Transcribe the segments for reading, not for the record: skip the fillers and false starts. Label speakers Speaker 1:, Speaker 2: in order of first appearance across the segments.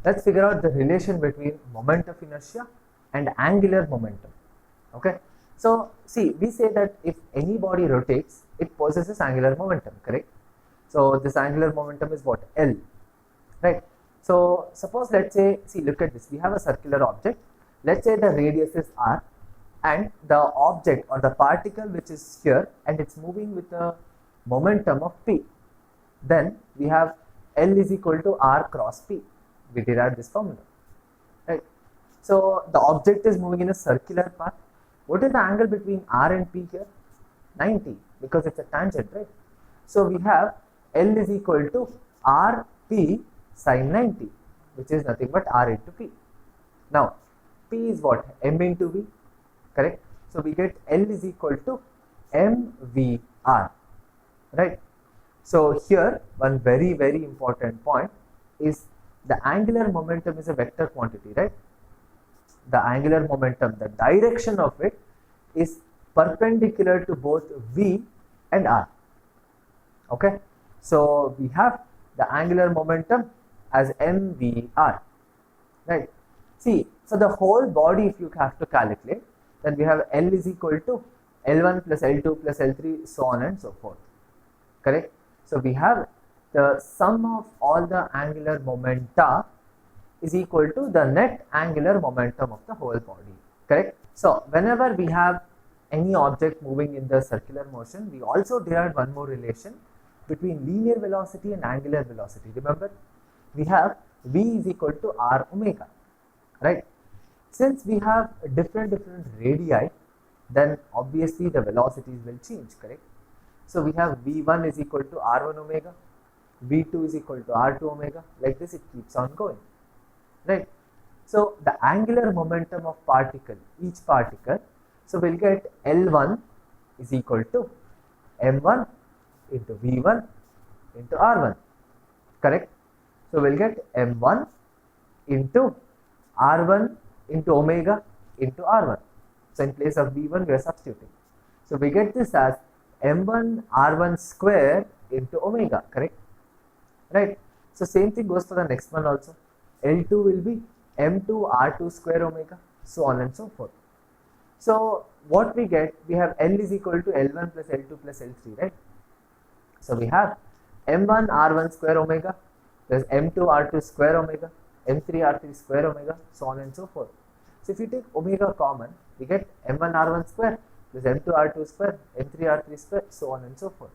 Speaker 1: let's figure out the relation between moment of inertia and angular momentum. Okay, so see, we say that if any body rotates, it possesses angular momentum, correct? So this angular momentum is what? L, right? So suppose, let's say, see, look at this, we have a circular object, let's say the radius is r, and the object or the particle which is here and it's moving with a momentum of p, then we have L is equal to r cross p. We derived this formula, right? So the object is moving in a circular path. What is the angle between r and p here? 90, because it's a tangent, right? So we have L is equal to r p sine 90, which is nothing but r into p. Now p is what? M into v, correct? So we get L is equal to mvr, right? So here one very important point is the angular momentum is a vector quantity, right? The angular momentum, the direction of it is perpendicular to both v and r. Okay, so we have the angular momentum as mvr, right? See, for the whole body, if you have to calculate, then we have L is equal to L1 plus L2 plus L3, so on and so forth, correct? So we have the sum of all the angular momenta is equal to the net angular momentum of the whole body, correct? So whenever we have any object moving in the circular motion, we also derived one more relation between linear velocity and angular velocity. Remember, we have v is equal to r omega, right? Since we have different radii, then obviously the velocities will change, correct? So we have v1 is equal to r1 omega, v2 is equal to r2 omega, like this it keeps on going, right? So the angular momentum of particle, each particle, so we'll get L1 is equal to m1 into v1 into r1, correct? So we'll get m1 into r1 into omega into r1. So in place of v1 we are substituting. So we get this as m1 r1 square into omega, correct? Right? So same thing goes for the next one also. L2 will be m2 r2 square omega, so on and so forth. So what we get, we have L is equal to L1 plus L2 plus L3, right? So we have m1 r1 square omega plus m2 r2 square omega, m3 r3 square omega, so on and so forth. So if you take omega common, we get m1 r1 square plus m2 r2 square, m3 r3 square, so on and so forth.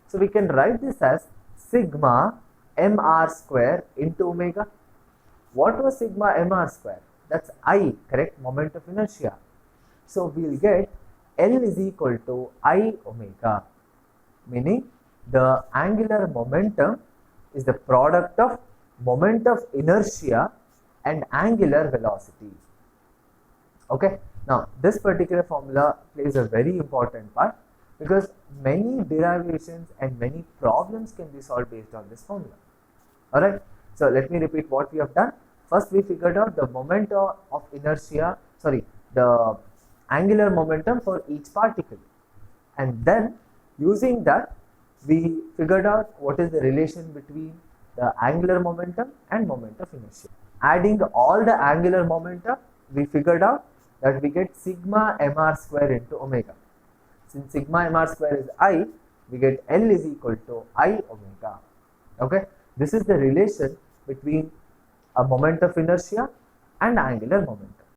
Speaker 1: So we can write this as sigma mr square into omega. What was sigma mr square? That's I, correct? Moment of inertia. So we'll get L is equal to I omega, meaning the angular momentum is the product of moment of inertia and angular velocity. Okay, now this particular formula plays a very important part because many derivations and many problems can be solved based on this formula. Alright, so let me repeat what we have done. First we figured out the moment of inertia, the angular momentum for each particle, and then using that we figured out what is the relation between the angular momentum and moment of inertia. Adding all the angular momenta, we figured out that we get sigma mr square into omega. Since sigma mr square is I, we get L is equal to I omega. Okay, this is the relation between a moment of inertia and angular momentum.